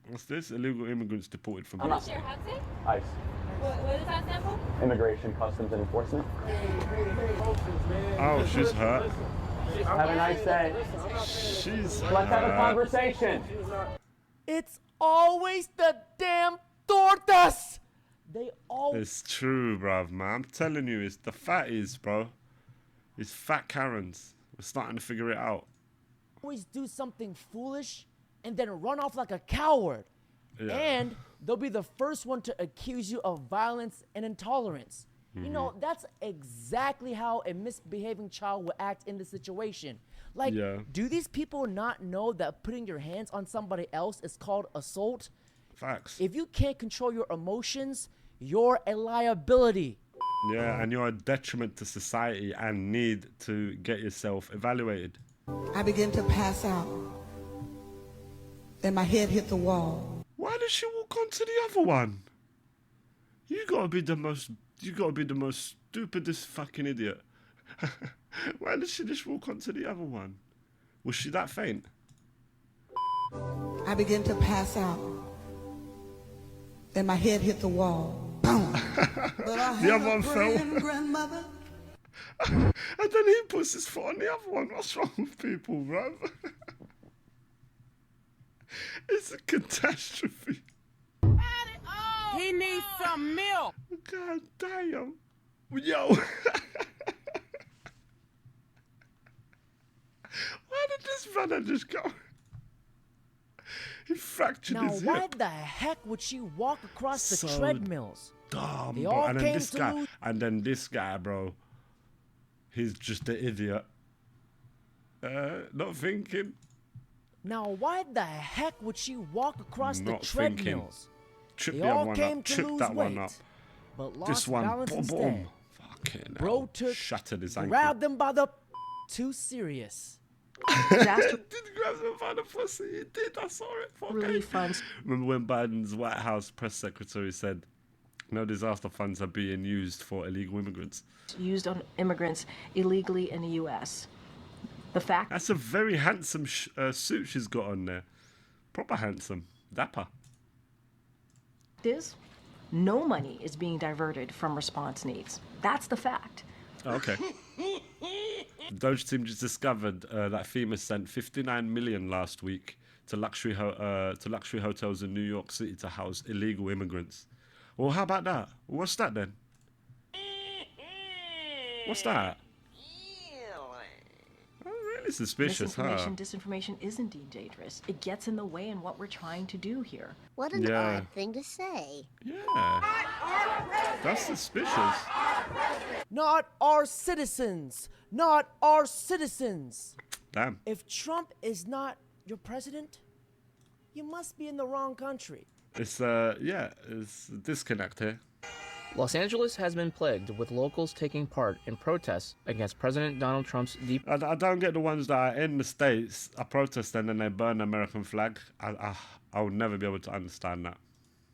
What's this? Illegal immigrants deported from What's Mexico. your hat say? ICE. What does that stand for? Immigration, Customs, and Enforcement. Oh, she's hurt. Have a nice day. She's Let's have a hurt. conversation. It's always the damn tortas. They always It's true, bruv, man. I'm telling you, it's the fatties, bro. It's fat Karens. We're starting to figure it out. do something foolish and then run off like a coward. Yeah. And they'll be the first one to accuse you of violence and intolerance. You know, that's exactly how a misbehaving child will act in this situation. Like, Yeah. do these people not know that putting your hands on somebody else is called assault? Facts. If you can't control your emotions, you're a liability. Yeah, and you're a detriment to society and need to get yourself evaluated. I began to pass out. Then my head hit the wall. Why did she walk onto the other one? You gotta be the most stupidest fucking idiot. Why did she just walk onto the other one? Was she that faint? I began to pass out. Then my head hit the wall. Boom. But I The had other a one fell. praying grandmother. And then he puts his foot on the other one. What's wrong with people, bruv? It's a catastrophe. He needs some milk. God damn. Yo. Why did this brother just go? He fractured Now, his why hip. the heck would she walk across the So treadmills? Dumb, They bro. all And then came this to guy, lose- bro. He's just an idiot. Not thinking. Now, why the heck would she walk across Not the thinking. treadmills? Trip They the other all one came up. to Trip lose that weight, one up. but lost This one, balance boom, instead. boom. Fucking Bro hell. took, Shattered his ankle. grabbed them by the too serious. Disaster Did grab him by the pussy. He did. I saw it. Fuck relief it. funds Remember when Biden's White House press secretary said, no disaster funds are being used for illegal immigrants? used on immigrants illegally in the U.S. The fact That's a very handsome suit she's got on there. Proper handsome. Dapper. is, no money is being diverted from response needs. That's the fact. Oh, okay. The Doge team just discovered that FEMA sent 59 million last week to luxury hotels in New York City to house illegal immigrants. Well, how about that? What's that then? What's that? Oh, really suspicious, huh? Disinformation is indeed dangerous. It gets in the way in what we're trying to do here. What an Yeah. odd thing to say. Yeah. That's suspicious. Not our citizens. Not our citizens. Damn. If Trump is not your president, you must be in the wrong country. It's it's a disconnect here. Los Angeles has been plagued with locals taking part in protests against President Donald Trump's I don't get the ones that are in the States, are protesting and they burn the American flag. I would never be able to understand that.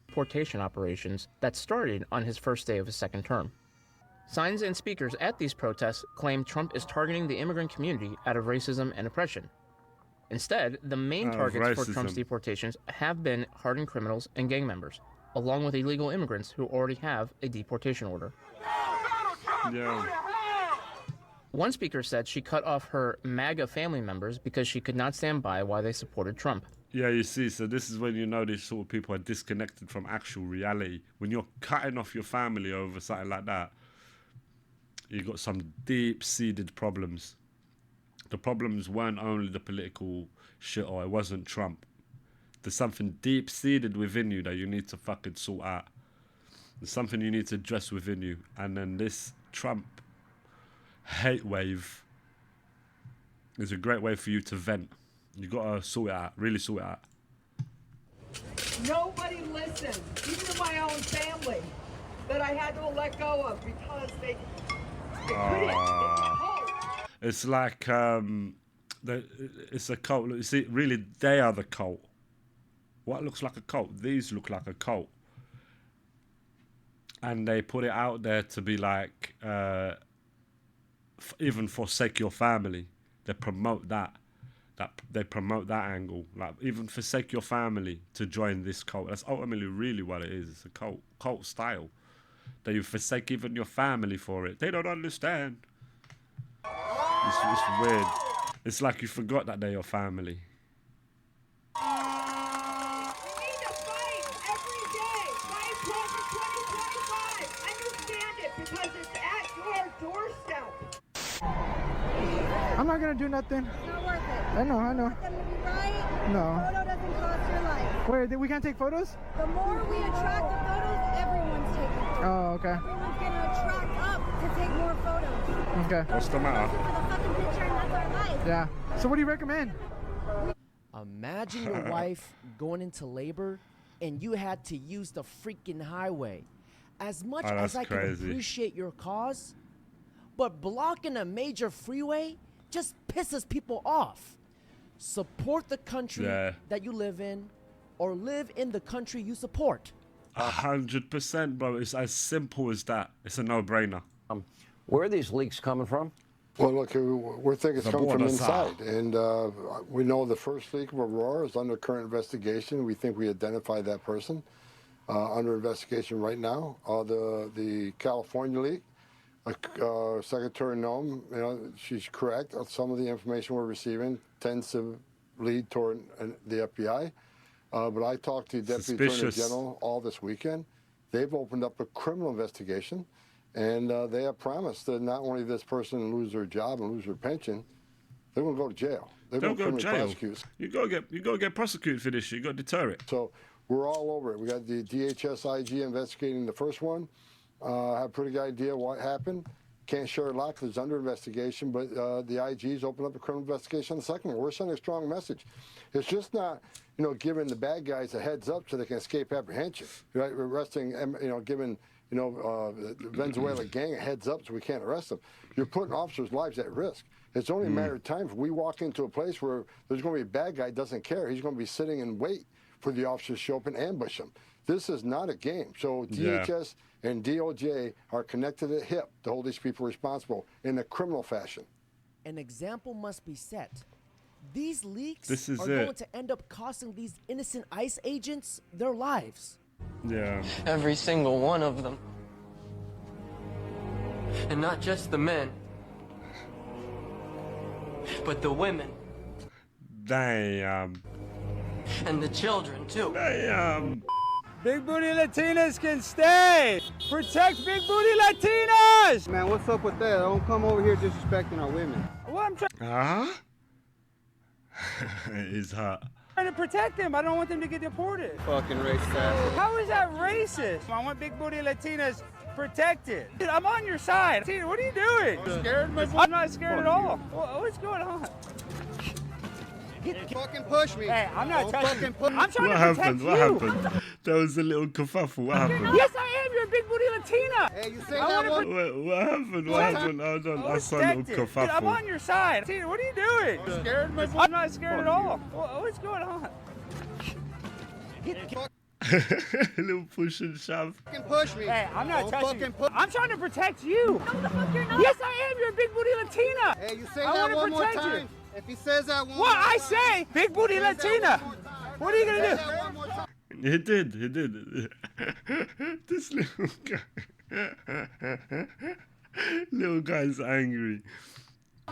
deportation operations that started on his first day of his second term. Signs and speakers at these protests claim Trump is targeting the immigrant community out of racism and oppression. Instead, the main targets for Trump's racism. deportations have been hardened criminals and gang members, along with illegal immigrants who already have a deportation order. Yeah. One speaker said she cut off her MAGA family members because she could not stand by while they supported Trump. Yeah, you see, so this is when you know these sort of people are disconnected from actual reality. When you're cutting off your family over something like that, you've got some deep-seated problems. The problems weren't only the political shit or it wasn't Trump. There's something deep-seated within you that you need to fucking sort out. There's something you need to address within you. And then this Trump hate wave is a great way for you to vent. You gotta sort it out, really sort it out. Nobody listened, even in my own family, that I had to let go of because they couldn't. It's like it's a cult. You see, really, they are the cult. What looks like a cult? These look like a cult, and they put it out there to be like, even forsake your family. They promote that. that they promote that angle, like even forsake your family to join this cult. That's ultimately really what it is. It's a cult style. That you forsake even your family for it. They don't understand. It's weird. It's like you forgot that they're your family. We need to fight every day. Fight for 2025. Understand it because it's at your doorstep. I'm not gonna do nothing. It's not worth it. I know. You want them to be right? No. Photo doesn't cost your life. Wait, we can't take photos? The more we attract the photos, everyone's taking photos. Oh, okay. Everyone's gonna attract up to take more photos. Okay. What's the matter? For the fucking picture, and that's our life. Yeah. So what do you recommend? Imagine your wife going into labor and you had to use the freaking highway. As much as I can appreciate your cause, but blocking a major freeway just pisses people off. Support the country that you live in, or live in the country you support. 100%, bro. It's as simple as that. It's a no-brainer. Where are these leaks coming from? Well, look, we're thinking it's coming from inside. And we know the first leak of Aurora is under current investigation. We think we identified that person under investigation right now. The California leak, Secretary Noem, you know, she's correct. Some of the information we're receiving tends to lead toward the FBI. But I talked to the Deputy Attorney General all this weekend. They've opened up a criminal investigation, and they have promised that not only this person lose their job and lose their pension, they're going to go to jail. They're going to go to jail. You gotta get prosecuted for this shit. You gotta deter it. So we're all over it. We got the DHS IG investigating the first one. I have a pretty good idea what happened. Can't share a lot because it's under investigation, but the IG's opened up a criminal investigation on the second one. We're sending a strong message. It's just not, you know, giving the bad guys a heads up so they can escape apprehension. Right? We're arresting, you know, giving, you know, the Venezuela gang a heads up so we can't arrest them. You're putting officers' lives at risk. It's only a matter of time if we walk into a place where there's going to be a bad guy doesn't care. He's going to be sitting and wait for the officers to show up and ambush him. This is not a game. So DHS and DOJ are connected at hip to hold these people responsible in a criminal fashion. An example must be set. These leaks are going to end up costing these innocent ICE agents their lives. Yeah. Every single one of them. And not just the men, but the women. Damn. And the children, too. Damn. Big booty Latinas can stay! Protect big booty Latinas! Man, what's up with that? Don't come over here disrespecting our women. What I'm trying It's hot. to protect them. I don't want them to get deported. Fucking racist. How is that racist? I want big booty Latinas protected. Dude, I'm on your side. Tina, what are you doing? You scared, my boy? I'm not scared at all. What's going on? Fucking push me. Hey, I'm not touching you. I'm trying What to protect happened? you. What happened? There was a little kerfuffle. What happened? Yes, I am. You're a big booty Latina. Hey, you say that one? What happened? What happened? Hold on. I saw a little Dude, I'm kerfuffle. on your side. Tina, what are you doing? You scared, my boy? I'm not scared at all. What's going on? A little push and shove. Fucking push me. Hey, I'm not Don't touching you. fucking I'm trying to protect you. No, the fuck you're not. Yes, I am. You're a big booty Latina. Hey, you say I that wanna one more protect you. time. If he says that one What more I time. say, big booty Latina. What are you gonna Say do? that one more time. He did. This little guy. Little guy's angry.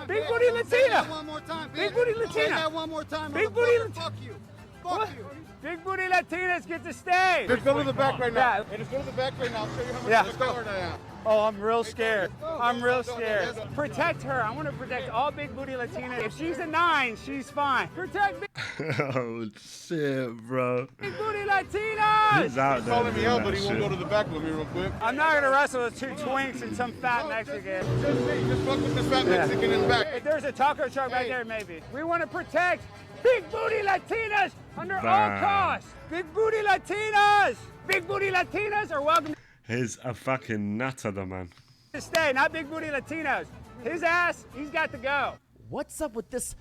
Big booty Say that Latina. one more time, Big bitch. booty Say Latina. that one more time. Big booty motherfucker. Fuck you. Fuck What? you. Big booty Latinas get to stay. Just go to the back right now. Yeah. Hey, just go to the back right now. I'll show you how much Yeah. of a coward I am. Oh, I'm real scared. I'm real scared. Let's go. Protect her. I want to protect all big booty Latinas. If she's a 9, she's fine. Protect big Oh shit, bro. booty Latinas. He's out there. Calling me doing out, that but he won't shit. go to the back with me real quick. I'm not gonna wrestle with 2 twinks and some fat Mexican. Just me. Just fuck with this fat Mexican in the back. If there's a taco truck right there, maybe. We want to protect big booty Latinas under all Damn. costs. Big booty Latinas. Big booty Latinas are welcome He's a fucking nutter, the man. to stay, not big booty Latinos. His ass, he's got to go. What's up with this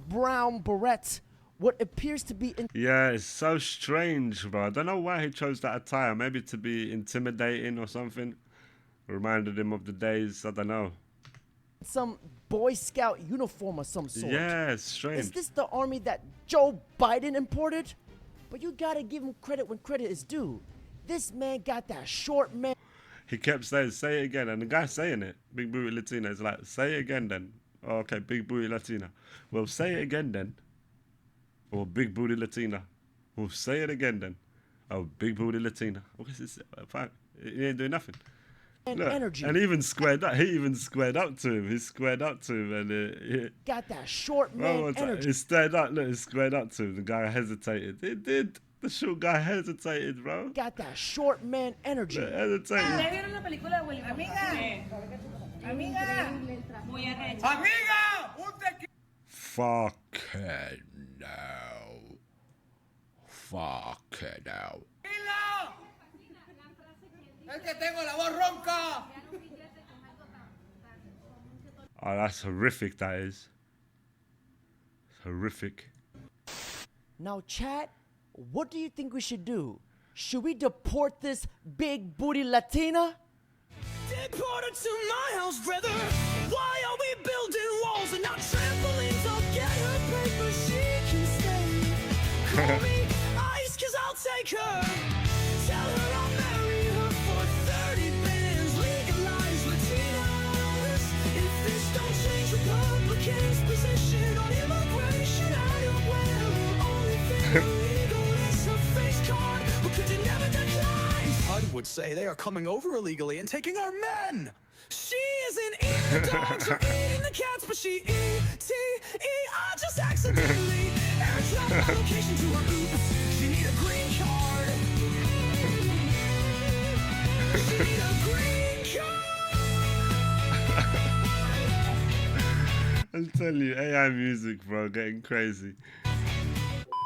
brown beret? What appears to be Yeah, it's so strange, bro. I don't know why he chose that attire. Maybe to be intimidating or something. Reminded him of the days. I don't know. some Boy Scout uniform of some sort. Yeah, it's strange. Is this the army that Joe Biden imported? But you gotta give him credit when credit is due. This man got that short man. He kept saying, say it again. And the guy saying it, Big Booty Latina, is like, say it again then. Oh, okay, Big Booty Latina. Well, say it again then. Or Big Booty Latina. Well, say it again then. Oh, Big Booty Latina. What is this? He ain't doing nothing. Look, energy. And he even squared up. He even squared up to him. He squared up to him. And got that short man energy. He stared up. Look, he squared up to him. The guy hesitated. He did. The short guy hesitated, bro. Got that short man energy. Look, hesitated. Fucking no. Fucking no. Oh, that's horrific, that is. It's horrific. Now, chat, what do you think we should do? Should we deport this big booty Latina? Deport her to my house, brother. Why are we building walls and not trampolines? I'll get her paper, she can stay. Call me ice, cause I'll take her. Tell her I'll marry her for 30 bands. Legalize Latinos. If this don't change Republicans' position on immigration, I don't wear her only thing illegal is her face card. But could you never decline? HUD would say they are coming over illegally and taking our men. She isn't eating the dogs or eating the cats, but she I just accidentally airdropped my location to her. Oops, she need a green card. She need a green card. I'm telling you, AI music, bro, getting crazy.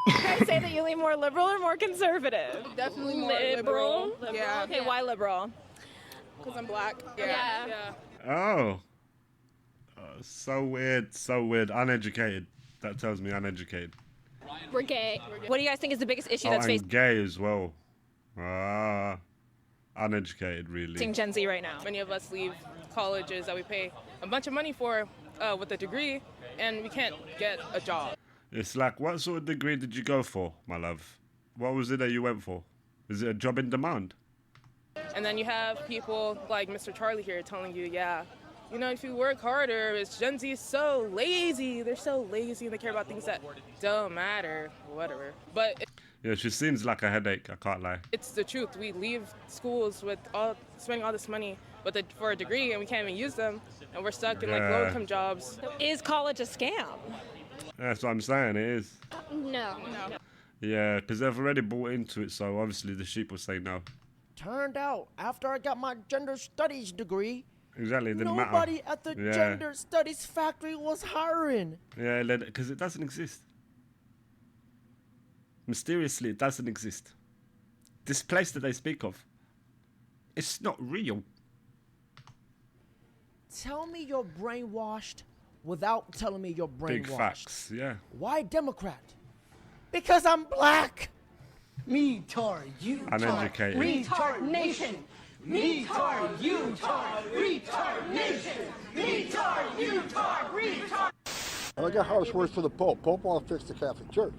You guys say that you lean more liberal or more conservative? Definitely more liberal. Yeah. Okay, why liberal? Because I'm black. Yeah. Oh. So weird, so weird. Uneducated. That tells me uneducated. We're gay. What do you guys think is the biggest issue that's and gay as well. Uneducated, really. facing Gen Z right now? Many of us leave colleges that we pay a bunch of money for with a degree, and we can't get a job. It's like, what sort of degree did you go for, my love? What was it that you went for? Is it a job in demand? And then you have people like Mr. Charlie here telling you, yeah, you know, if you work harder, it's Gen Z is so lazy. They're so lazy and they care about things that don't matter, whatever. But yeah, she seems like a headache, I can't lie. it's the truth. We leave schools with spending all this money for a degree and we can't even use them. And we're stuck in like low-income jobs. Is college a scam? That's what I'm saying, it is. No. Yeah, because they've already bought into it, so obviously the sheep will say no. Turned out, after I got my gender studies degree, Exactly, it didn't nobody matter. at the gender studies factory was hiring. Yeah, because it doesn't exist. Mysteriously, it doesn't exist. This place that they speak of, it's not real. Tell me you're brainwashed without telling me you're brainwashed. Big facts, yeah. Why Democrat? Because I'm black. Me tar, you Uneducated. retard nation. Me tar, you tar, retard nation. Me tar, you tar, retard. I look at how this works for the Pope. Pope wants to fix the Catholic Church.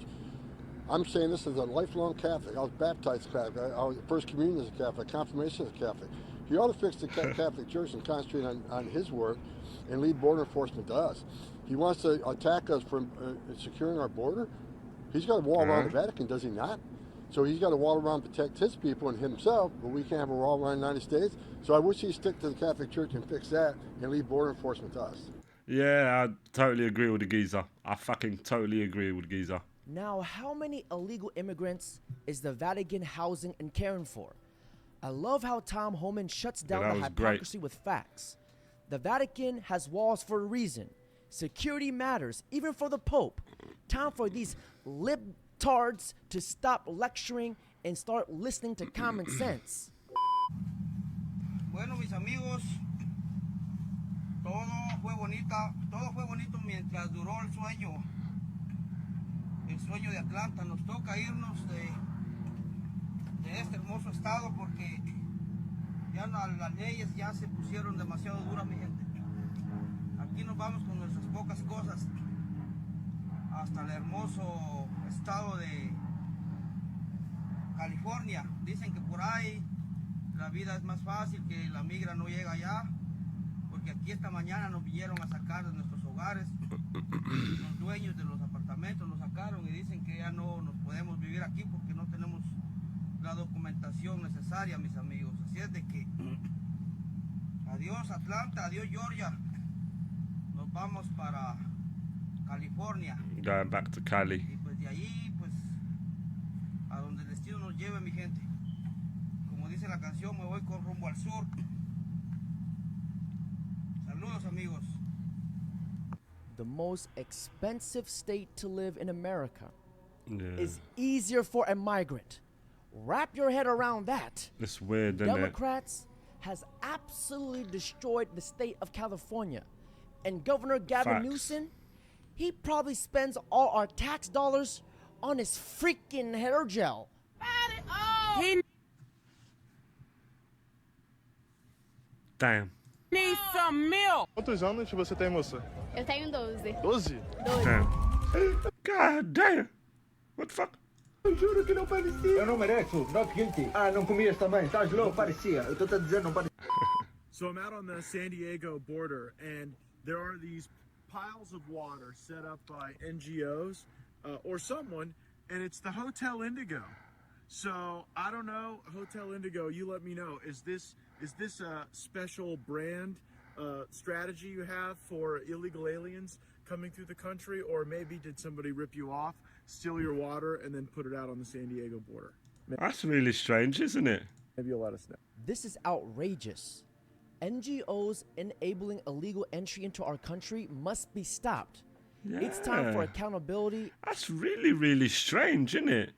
I'm saying this as a lifelong Catholic. I was baptized Catholic. I was First Communion as a Catholic. Confirmation as a Catholic. He ought to fix the Catholic Church and concentrate on his work and leave border enforcement to us. He wants to attack us from securing our border. He's got a wall around the Vatican, does he not? So he's got a wall around to protect his people and himself, but we can't have a wall around the United States. So I wish he'd stick to the Catholic Church and fix that and leave border enforcement to us. Yeah, I totally agree with the geezer. I fucking totally agree with geezer. Now, how many illegal immigrants is the Vatican housing and caring for? I love how Tom Homan shuts down the hypocrisy with facts. The Vatican has walls for a reason. Security matters, even for the Pope. Time for these libtards to stop lecturing and start listening to common sense. Bueno, mis amigos, todo fue bonito mientras duró el sueño de Atlanta. Nos toca irnos de este hermoso estado porque ya las leyes ya se pusieron demasiado duras, mi gente. aquí nos vamos con nuestras pocas cosas hasta el hermoso estado de California. Dicen que por ahí la vida es más fácil, que la migra no llega allá, porque aquí esta mañana nos vinieron a sacar de nuestros hogares. Los dueños de los apartamentos nos sacaron y dicen que ya no nos podemos vivir aquí porque no tenemos la documentación necesaria, mis amigos. Así es de que adiós Atlanta, adiós Georgia. Nos vamos para California. Going back to Cali. Y pues de ahí, pues, a donde el destino nos lleve, mi gente. Como dice la canción, me voy con rumbo al sur. Saludos, amigos. The most expensive state to live in America Yeah. is easier for a migrant. Wrap your head around that. It's weird, isn't it? Democrats has absolutely destroyed the state of California. And Governor Gavin Facts. Newsom, he probably spends all our tax dollars on his freaking hair gel. He Damn. needs some milk. Quantos anos você tem, moça? Eu tenho 12. 12? Damn. God damn. What the fuck? Eu juro que não parecia. Eu não mereço. Not guilty. Ah, não comias também. Estás louco? Não parecia. Eu estou te dizendo, não parecia. So I'm out on the San Diego border, and there are these piles of water set up by NGOs or someone, and it's the Hotel Indigo. So I don't know, Hotel Indigo, you let me know. Is this a special brand strategy you have for illegal aliens coming through the country, or maybe did somebody rip you off, steal your water, and then put it out on the San Diego border? That's really strange, isn't it? Maybe you'll let us know. This is outrageous. NGOs enabling illegal entry into our country must be stopped. It's time for Yeah. accountability. That's really, really strange, isn't it?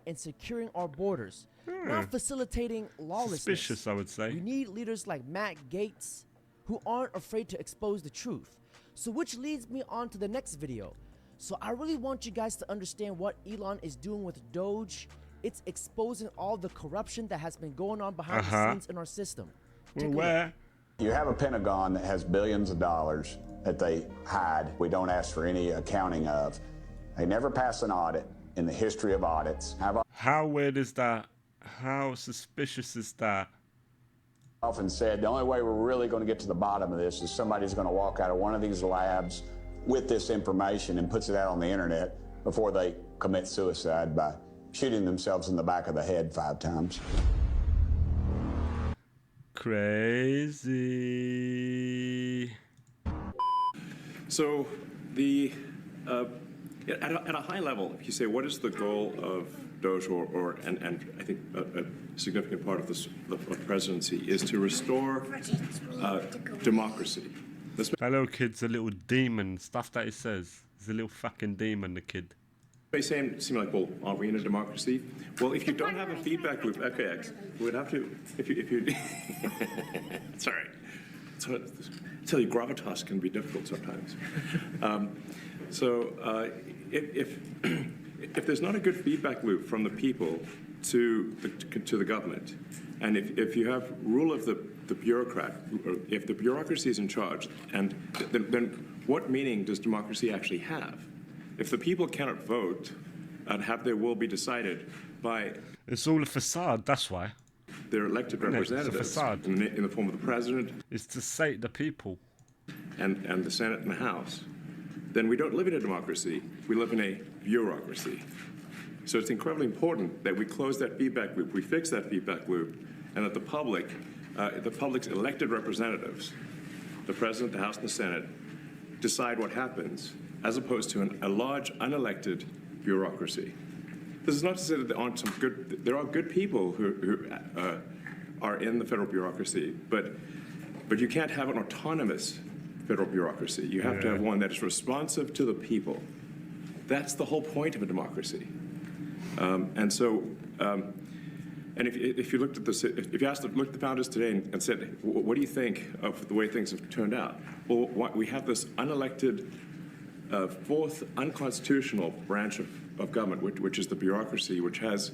And securing our borders, not facilitating lawlessness. Suspicious, I would say. We need leaders like Matt Gaetz who aren't afraid to expose the truth. So which leads me on to the next video. So I really want you guys to understand what Elon is doing with Doge. It's exposing all the corruption that has been going on behind the scenes in our system. Well, where? You have a Pentagon that has billions of dollars that they hide, we don't ask for any accounting of. They never pass an audit in the history of audits. How weird is that? How suspicious is that? Often said the only way we're really going to get to the bottom of this is somebody's going to walk out of one of these labs with this information and puts it out on the internet before they commit suicide by shooting themselves in the back of the head 5 times. Crazy. So at a high level, if you say what is the goal of Doge, and I think a significant part of the presidency is to restore democracy. That little kid's a little demon. Stuff that he says. He's a little fucking demon, the kid. They seem like, well, are we in a democracy? Well, if you don't have a feedback loop, okay, X, we would have to, if you sorry. So, I tell you, gravitas can be difficult sometimes. If there's not a good feedback loop from the people to the government, and if you have rule of the bureaucrat, or if the bureaucracy is in charge, and then what meaning does democracy actually have? If the people cannot vote and have their will be decided by... It's all a facade, that's why. Their elected representatives it's a facade. In the form of the president. It's to sate the people. And the Senate and the House. Then we don't live in a democracy, we live in a bureaucracy. So it's incredibly important that we close that feedback loop, we fix that feedback loop, and that the public's elected representatives, the President, the House, and the Senate, decide what happens, as opposed to a large, unelected bureaucracy. This is not to say that there are good people who are in the federal bureaucracy, but you can't have an autonomous federal bureaucry. You have to have one that is responsive to the people. That's the whole point of a democracy. And if you looked at if you looked at the founders today and said, what do you think of the way things have turned out? Well, we have this unelected, fourth unconstitutional branch of government, which is the bureaucracy, which has,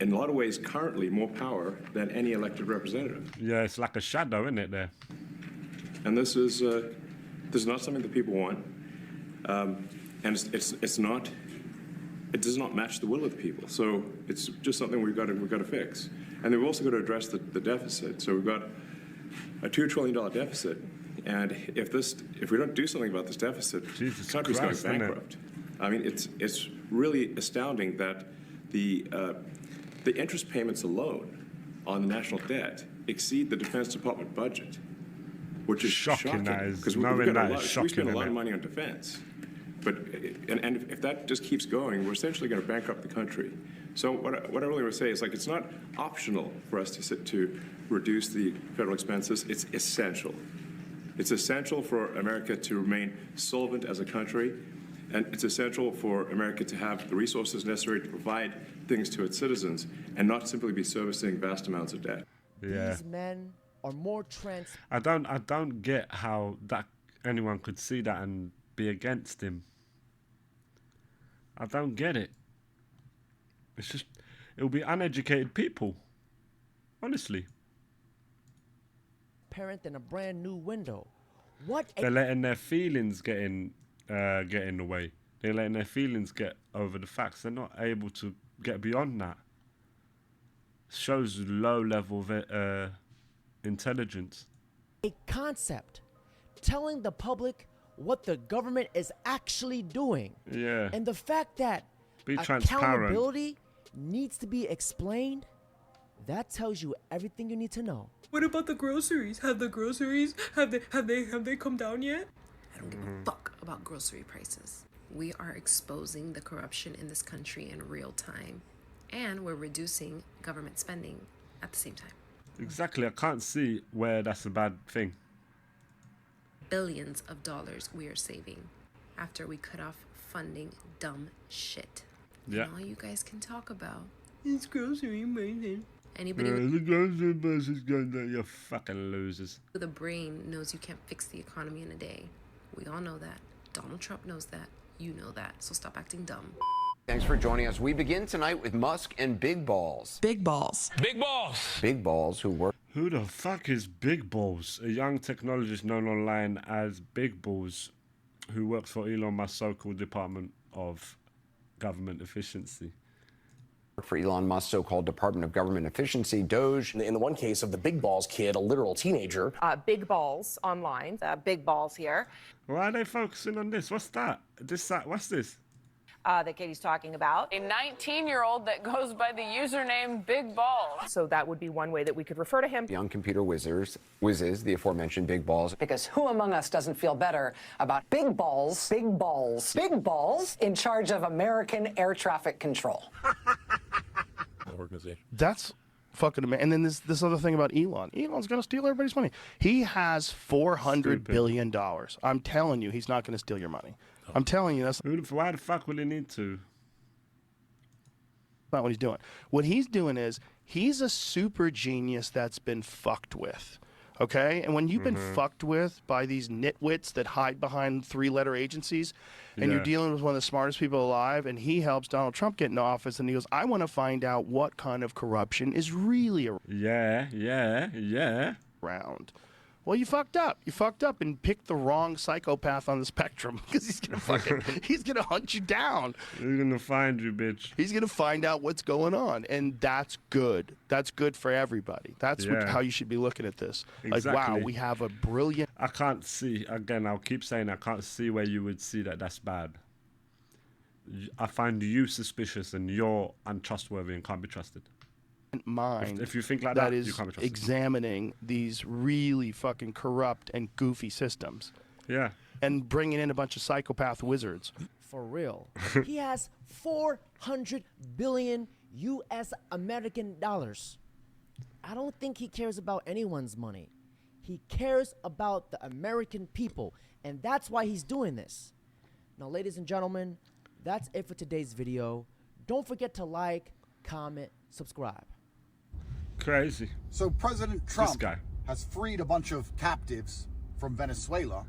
in a lot of ways, currently more power than any elected representative. Yeah, it's like a shadow, isn't it, there? And this is This is not something that people want, and it's not. It does not match the will of the people. So it's just something we've got to fix. And then we've also got to address the deficit. So we've got a $2 trillion deficit, and if we don't do something about this deficit, the country's going bankrupt. I mean, it's really astounding that the interest payments alone on the national debt exceed the Defense Department budget, which is shocking. Because we spend a lot of money on defense. But and if that just keeps going, we're essentially going to bankrupt the country. So what I really want to say is, like, it's not optional for us to reduce the federal expenses. It's essential. It's essential for America to remain solvent as a country, and it's essential for America to have the resources necessary to provide things to its citizens and not simply be servicing vast amounts of debt. Yeah. These men are more I don't get how that anyone could see that and be against him. I don't get it. It's just, it'll be uneducated people. Honestly. Parent in a brand new window. What? They're letting their feelings get in the way. They're letting their feelings get over the facts. They're not able to get beyond that. Shows low level of intelligence. A concept telling the public what the government is actually doing. Yeah. And the fact that accountability needs to be explained, that tells you everything you need to know. What about the groceries? Have they come down yet? I don't give a fuck about grocery prices. We are exposing the corruption in this country in real time, and we're reducing government spending at the same time. Exactly. I can't see where that's a bad thing. Billions of dollars we are saving after we cut off funding dumb shit. Yeah. And all you guys can talk about is grocery prices. Anybody the grocery prices going down, you fucking losers. with a brain knows you can't fix the economy in a day. We all know that. Donald Trump knows that. You know that. So stop acting dumb. Thanks for joining us. We begin tonight with Musk and Big Balls. Big Balls. Big Balls. Big Balls, who work. Who the fuck is Big Balls? A young technologist known online as Big Balls, who works for Elon Musk's so-called Department of Government Efficiency. For Elon Musk's so-called Department of Government Efficiency, Doge. In the one case of the Big Balls kid, a literal teenager. Big Balls online. Big Balls here. Why are they focusing on this? What's that? What's this? That Katie's talking about. A 19-year-old that goes by the username Big Balls. So that would be one way that we could refer to him. Young computer whizzes, the aforementioned Big Balls. Because who among us doesn't feel better about big balls in charge of American air traffic control? Organization. That's fucking amazing. And then this other thing about Elon. Elon's going to steal everybody's money. He has $400 billion. I'm telling you, he's not going to steal your money. I'm telling you, that's why the fuck would he need to? Not what he's doing. What he's doing is he's a super genius that's been fucked with. Okay? And when you've been fucked with by these nitwits that hide behind three-letter agencies, and you're dealing with one of the smartest people alive, and he helps Donald Trump get into office, and he goes, I want to find out what kind of corruption is really around. Well, you fucked up. You fucked up and picked the wrong psychopath on the spectrum, because he's gonna hunt you down. He's gonna find you, bitch. He's gonna find out what's going on, and that's good. That's good for everybody. That's how you should be looking at this. Exactly. Like, wow, we have a brilliant. I can't see. Again, I'll keep saying I can't see where you would see that. That's bad. I find you suspicious, and you're untrustworthy and can't be trusted. Mind if you think like that you is can't be trusted. Examining these really fucking corrupt and goofy systems. Yeah. And bringing in a bunch of psychopath wizards. For real. He has 400 billion US American dollars. I don't think he cares about anyone's money. He cares about the American people, and that's why he's doing this. Now, ladies and gentlemen, that's it for today's video. Don't forget to like, comment, subscribe. Crazy. So President Trump has freed a bunch of captives from Venezuela.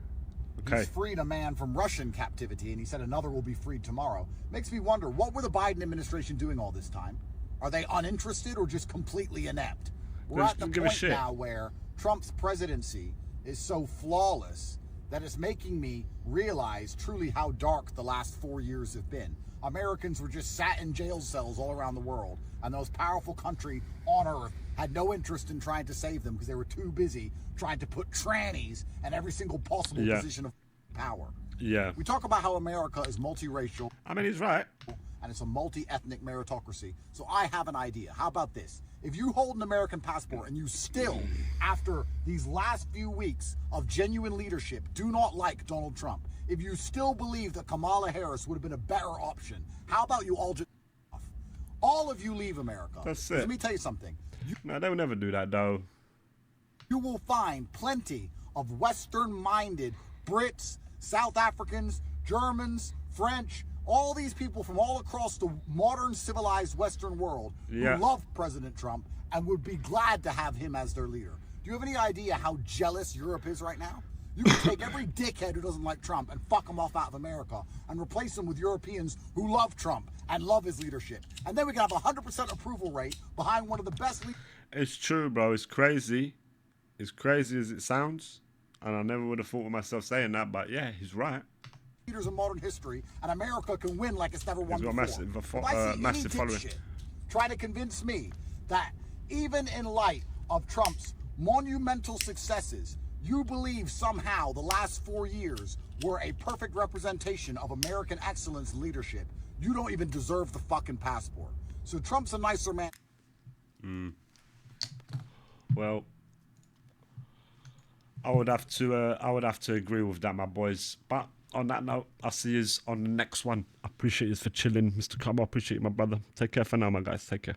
Okay. He's freed a man from Russian captivity, and he said another will be freed tomorrow. Makes me wonder, what were the Biden administration doing all this time? Are they uninterested or just completely inept? We're at the point now where Trump's presidency is so flawless that is making me realize truly how dark the last 4 years have been. Americans were just sat in jail cells all around the world, and the most powerful country on earth had no interest in trying to save them because they were too busy trying to put trannies in every single possible position of power. Yeah. We talk about how America is multiracial. I mean, he's right. And it's a multi-ethnic meritocracy. So I have an idea. How about this? If you hold an American passport and you still, after these last few weeks of genuine leadership, do not like Donald Trump, if you still believe that Kamala Harris would have been a better option, how about you all just off? All of you leave America. That's it. Let me tell you something. No, they will never do that, though. You will find plenty of Western-minded Brits, South Africans, Germans, French, all these people from all across the modern civilized Western world who love President Trump and would be glad to have him as their leader. Do you have any idea how jealous Europe is right now? You can take every dickhead who doesn't like Trump and fuck him off out of America and replace him with Europeans who love Trump and love his leadership. And then we can have a 100% approval rate behind one of the best leaders. It's true, bro. It's crazy. As crazy as it sounds. And I never would have thought of myself saying that, but yeah, he's right. Leaders in modern history, and America can win like it's never won before. Massive following. Try to convince me that even in light of Trump's monumental successes, you believe somehow the last 4 years were a perfect representation of American excellence and leadership. You don't even deserve the fucking passport. So Trump's a nicer man. Well, I would have to agree with that, my boys. But on that note, I'll see you on the next one. I appreciate you for chilling, Mr. Come. I appreciate you, my brother. Take care for now, my guys. Take care.